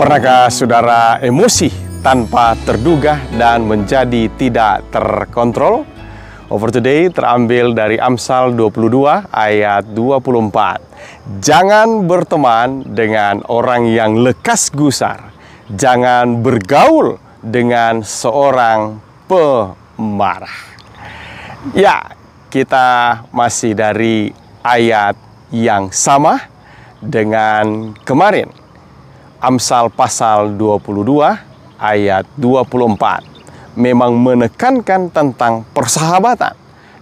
Pernahkah saudara emosi tanpa terduga dan menjadi tidak terkontrol? Over today terambil dari Amsal 22 ayat 24. Jangan berteman dengan orang yang lekas gusar. Jangan bergaul dengan seorang pemarah. Ya, kita masih dari ayat yang sama dengan kemarin. Amsal pasal 22 ayat 24 memang menekankan tentang persahabatan,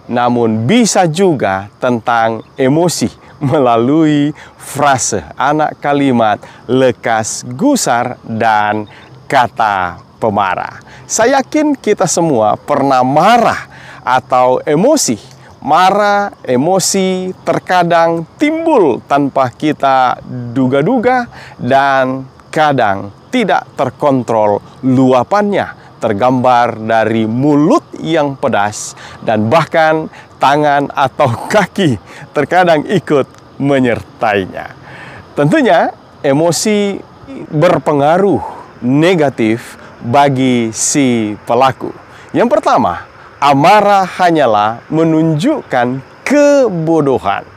namun bisa juga tentang emosi melalui frase anak kalimat lekas gusar dan kata pemarah. Saya yakin kita semua pernah marah atau emosi. Marah, emosi terkadang timbul tanpa kita duga-duga dan kadang tidak terkontrol luapannya, tergambar dari mulut yang pedas dan bahkan tangan atau kaki terkadang ikut menyertainya. Tentunya emosi berpengaruh negatif bagi si pelaku. Yang pertama, amarah hanyalah menunjukkan kebodohan.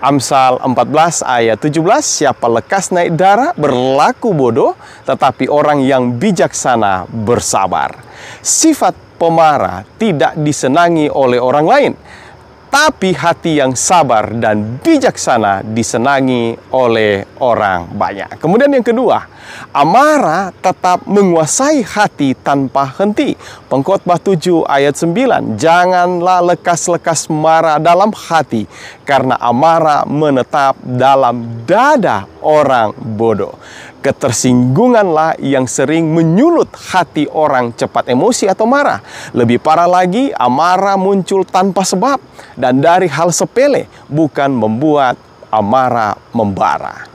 Amsal 14 ayat 17, siapa lekas naik darah berlaku bodoh, tetapi orang yang bijaksana bersabar. Sifat pemarah tidak disenangi oleh orang lain, tapi hati yang sabar dan bijaksana disenangi oleh orang banyak. Kemudian yang kedua, amarah tetap menguasai hati tanpa henti. Pengkhotbah 7 ayat 9, janganlah lekas-lekas marah dalam hati, karena amarah menetap dalam dada orang bodoh. Ketersinggunganlah yang sering menyulut hati orang cepat emosi atau marah. Lebih parah lagi, amarah muncul tanpa sebab dan dari hal sepele, bukan membuat amarah membara.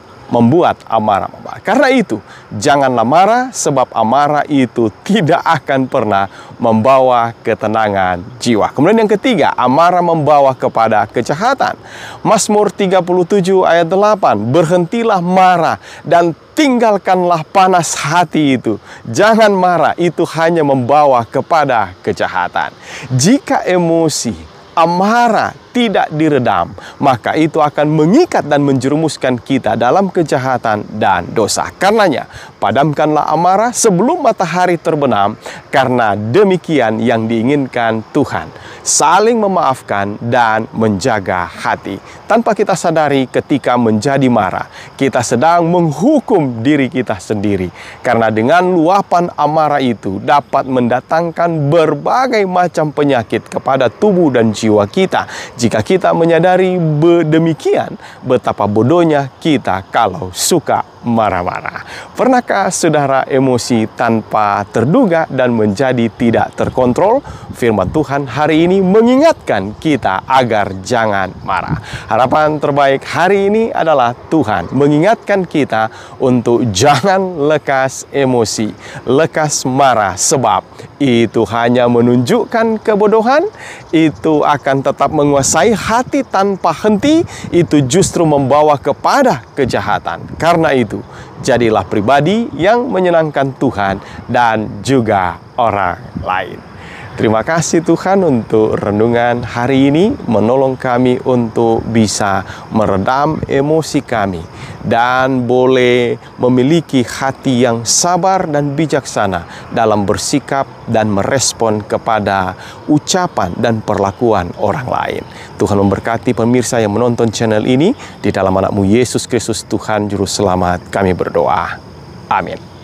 Karena itu, janganlah marah, sebab amarah itu tidak akan pernah membawa ketenangan jiwa. Kemudian yang ketiga, amarah membawa kepada kejahatan. Mazmur 37 ayat 8, berhentilah marah dan tinggalkanlah panas hati itu. Jangan marah, itu hanya membawa kepada kejahatan. Jika emosi, amarah tidak diredam, maka itu akan mengikat dan menjerumuskan kita dalam kejahatan dan dosa. Karenanya, padamkanlah amarah sebelum matahari terbenam, karena demikian yang diinginkan Tuhan. Saling memaafkan dan menjaga hati. Tanpa kita sadari, ketika menjadi marah, kita sedang menghukum diri kita sendiri. Karena dengan luapan amarah itu dapat mendatangkan berbagai macam penyakit kepada tubuh dan jiwa kita. Jika kita menyadari demikian, betapa bodohnya kita kalau suka marah-marah. Pernahkah saudara emosi tanpa terduga dan menjadi tidak terkontrol? Firman Tuhan hari ini mengingatkan kita agar jangan marah. Harapan terbaik hari ini adalah Tuhan mengingatkan kita untuk jangan lekas emosi, lekas marah, sebab itu hanya menunjukkan kebodohan, itu akan tetap menguasai hati tanpa henti, itu justru membawa kepada kejahatan. Karena itu, jadilah pribadi yang menyenangkan Tuhan dan juga orang lain. Terima kasih Tuhan untuk renungan hari ini, menolong kami untuk bisa meredam emosi kami dan boleh memiliki hati yang sabar dan bijaksana dalam bersikap dan merespon kepada ucapan dan perlakuan orang lain. Tuhan memberkati pemirsa yang menonton channel ini. Di dalam anak-Mu Yesus Kristus Tuhan Juru Selamat kami berdoa. Amin.